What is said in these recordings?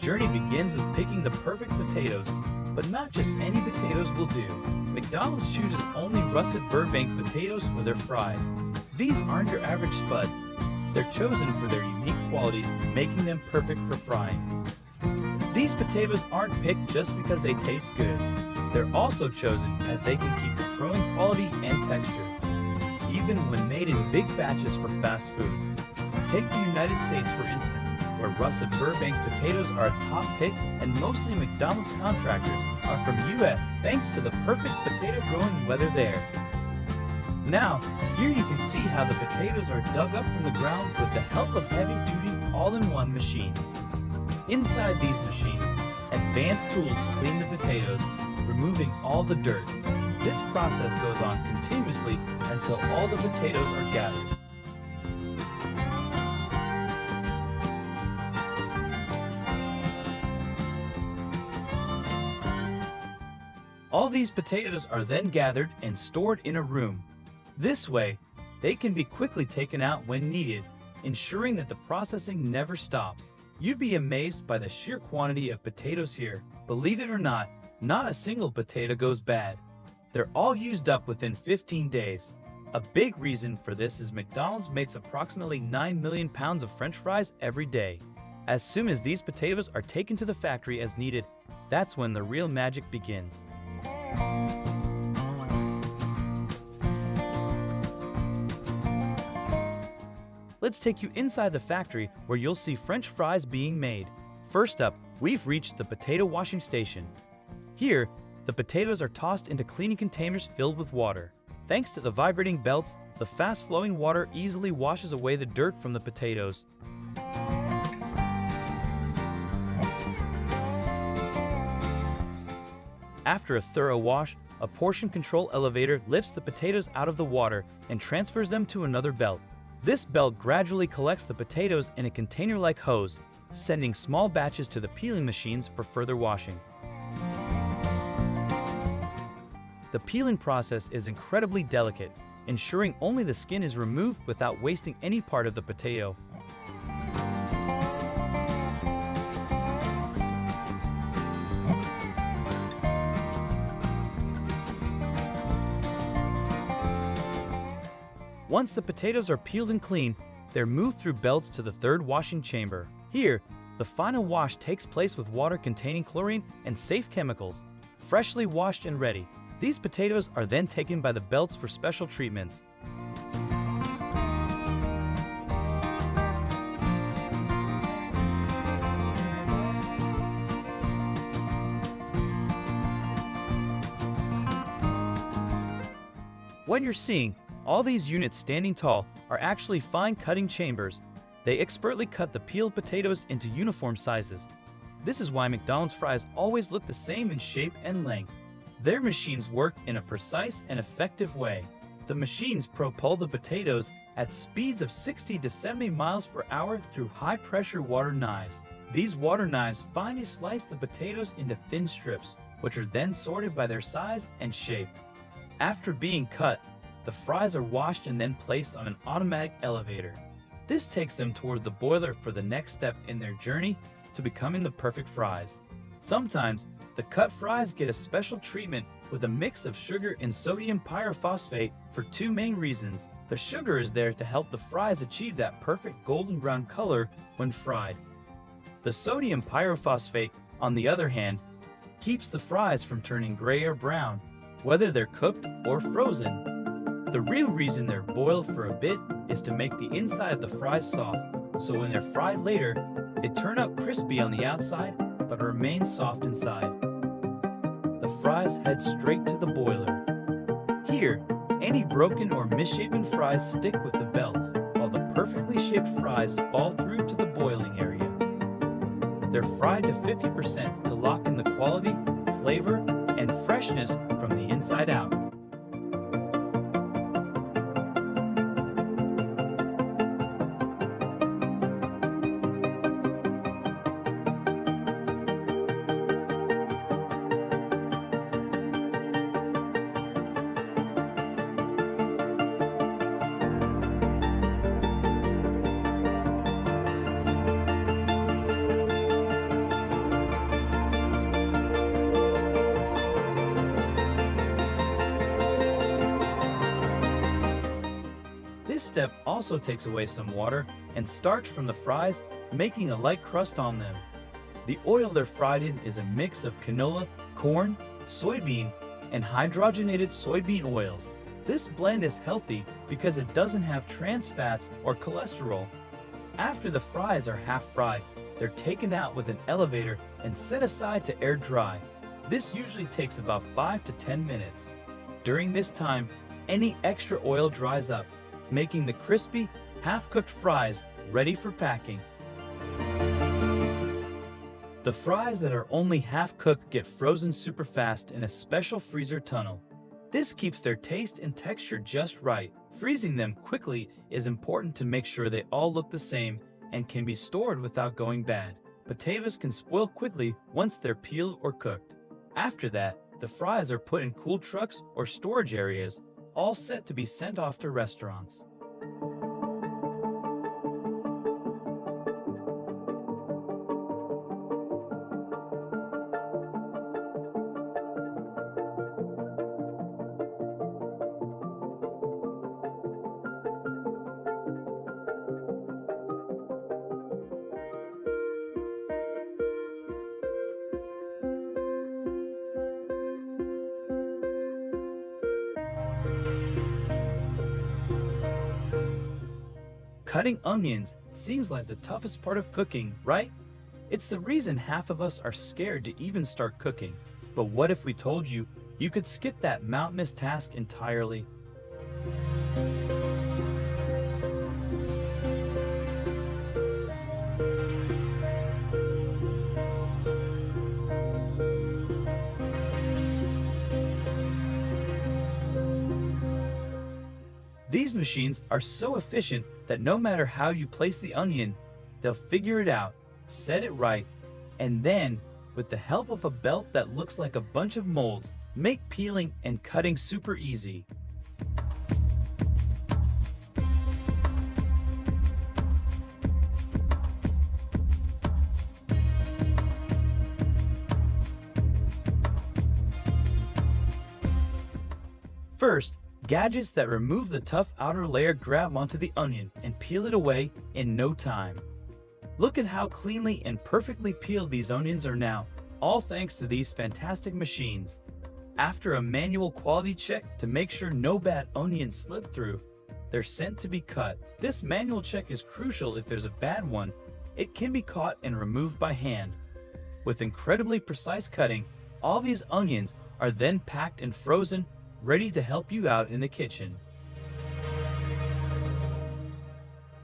journey begins with picking the perfect potatoes, but not just any potatoes will do. McDonald's chooses only russet Burbank potatoes for their fries. These aren't your average spuds. They're chosen for their unique qualities, making them perfect for frying. These potatoes aren't picked just because they taste good. They're also chosen as they can keep the growing quality and texture, even when made in big batches for fast food. Take the United States for instance, where russet Burbank potatoes are a top pick and mostly McDonald's contractors are from US thanks to the perfect potato growing weather there. Now, here you can see how the potatoes are dug up from the ground with the help of heavy-duty all-in-one machines. Inside these machines, advanced tools clean the potatoes, removing all the dirt. This process goes on continuously until all the potatoes are gathered. All these potatoes are then gathered and stored in a room. This way, they can be quickly taken out when needed, ensuring that the processing never stops. You'd be amazed by the sheer quantity of potatoes here. Believe it or not a single potato goes bad. They're all used up within 15 days. A big reason for this is McDonald's makes approximately 9 million pounds of French fries every day. As soon as these potatoes are taken to the factory as needed, that's when the real magic begins. Let's take you inside the factory where you'll see French fries being made. First up, we've reached the potato washing station. Here, the potatoes are tossed into cleaning containers filled with water. Thanks to the vibrating belts, the fast-flowing water easily washes away the dirt from the potatoes. After a thorough wash, a portion control elevator lifts the potatoes out of the water and transfers them to another belt. This belt gradually collects the potatoes in a container-like hose, sending small batches to the peeling machines for further washing. The peeling process is incredibly delicate, ensuring only the skin is removed without wasting any part of the potato. Once the potatoes are peeled and clean, they're moved through belts to the third washing chamber. Here, the final wash takes place with water containing chlorine and safe chemicals. Freshly washed and ready, these potatoes are then taken by the belts for special treatments. What you're seeing, all these units standing tall, are actually fine cutting chambers. They expertly cut the peeled potatoes into uniform sizes. This is why McDonald's fries always look the same in shape and length. Their machines work in a precise and effective way. The machines propel the potatoes at speeds of 60 to 70 miles per hour through high-pressure water knives. These water knives finely slice the potatoes into thin strips, which are then sorted by their size and shape. After being cut, the fries are washed and then placed on an automatic elevator. This takes them toward the boiler for the next step in their journey to becoming the perfect fries. Sometimes, the cut fries get a special treatment with a mix of sugar and sodium pyrophosphate for two main reasons. The sugar is there to help the fries achieve that perfect golden brown color when fried. The sodium pyrophosphate, on the other hand, keeps the fries from turning gray or brown, whether they're cooked or frozen. The real reason they're boiled for a bit is to make the inside of the fries soft, so when they're fried later, they turn out crispy on the outside but remain soft inside. The fries head straight to the boiler. Here, any broken or misshapen fries stick with the belts, while the perfectly shaped fries fall through to the boiling area. They're fried to 50% to lock in the quality, flavor, and freshness from the inside out. This step also takes away some water and starch from the fries, making a light crust on them. The oil they're fried in is a mix of canola, corn, soybean, and hydrogenated soybean oils. This blend is healthy because it doesn't have trans fats or cholesterol. After the fries are half fried, they're taken out with an elevator and set aside to air dry. This usually takes about 5 to 10 minutes. During this time, any extra oil dries up, making the crispy, half-cooked fries ready for packing. The fries that are only half-cooked get frozen super fast in a special freezer tunnel. This keeps their taste and texture just right. Freezing them quickly is important to make sure they all look the same and can be stored without going bad. Potatoes can spoil quickly once they're peeled or cooked. After that, the fries are put in cool trucks or storage areas, all set to be sent off to restaurants. Cutting onions seems like the toughest part of cooking, right? It's the reason half of us are scared to even start cooking. But what if we told you you could skip that mountainous task entirely? These machines are so efficient that no matter how you place the onion, they'll figure it out, set it right, and then, with the help of a belt that looks like a bunch of molds, make peeling and cutting super easy. First, gadgets that remove the tough outer layer grab onto the onion and peel it away in no time. Look at how cleanly and perfectly peeled these onions are now, all thanks to these fantastic machines. After a manual quality check to make sure no bad onions slip through, they're sent to be cut. This manual check is crucial if there's a bad one. It can be caught and removed by hand. With incredibly precise cutting, all these onions are then packed and frozen, ready to help you out in the kitchen.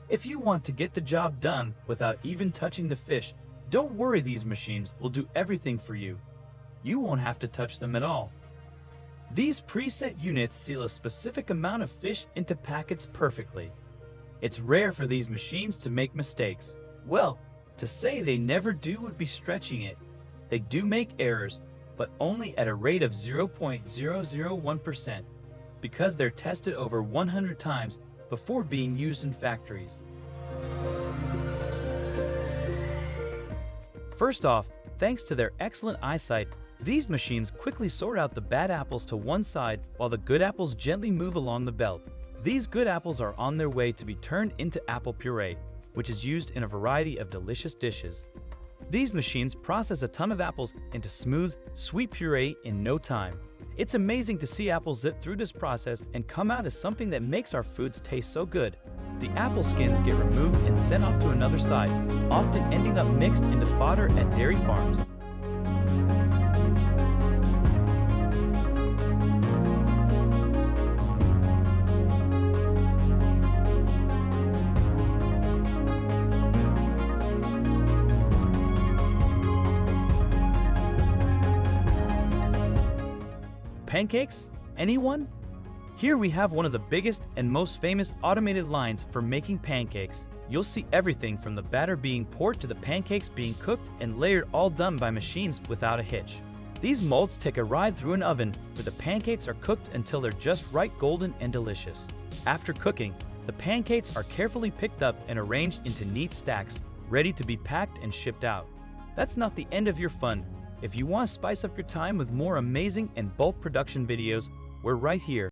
If you want to get the job done without even touching the fish, don't worry, these machines will do everything for you. You won't have to touch them at all. These preset units seal a specific amount of fish into packets perfectly. It's rare for these machines to make mistakes. Well, to say they never do would be stretching it. They do make errors, but only at a rate of 0.001%, because they're tested over 100 times before being used in factories. First off, thanks to their excellent eyesight, these machines quickly sort out the bad apples to one side while the good apples gently move along the belt. These good apples are on their way to be turned into apple puree, which is used in a variety of delicious dishes. These machines process a ton of apples into smooth, sweet puree in no time. It's amazing to see apples zip through this process and come out as something that makes our foods taste so good. The apple skins get removed and sent off to another side, often ending up mixed into fodder at dairy farms. Pancakes? Anyone? Here we have one of the biggest and most famous automated lines for making pancakes. You'll see everything from the batter being poured to the pancakes being cooked and layered, all done by machines without a hitch. These molds take a ride through an oven where the pancakes are cooked until they're just right golden and delicious. After cooking, the pancakes are carefully picked up and arranged into neat stacks, ready to be packed and shipped out. That's not the end of your fun. If you want to spice up your time with more amazing and bulk production videos, we're right here.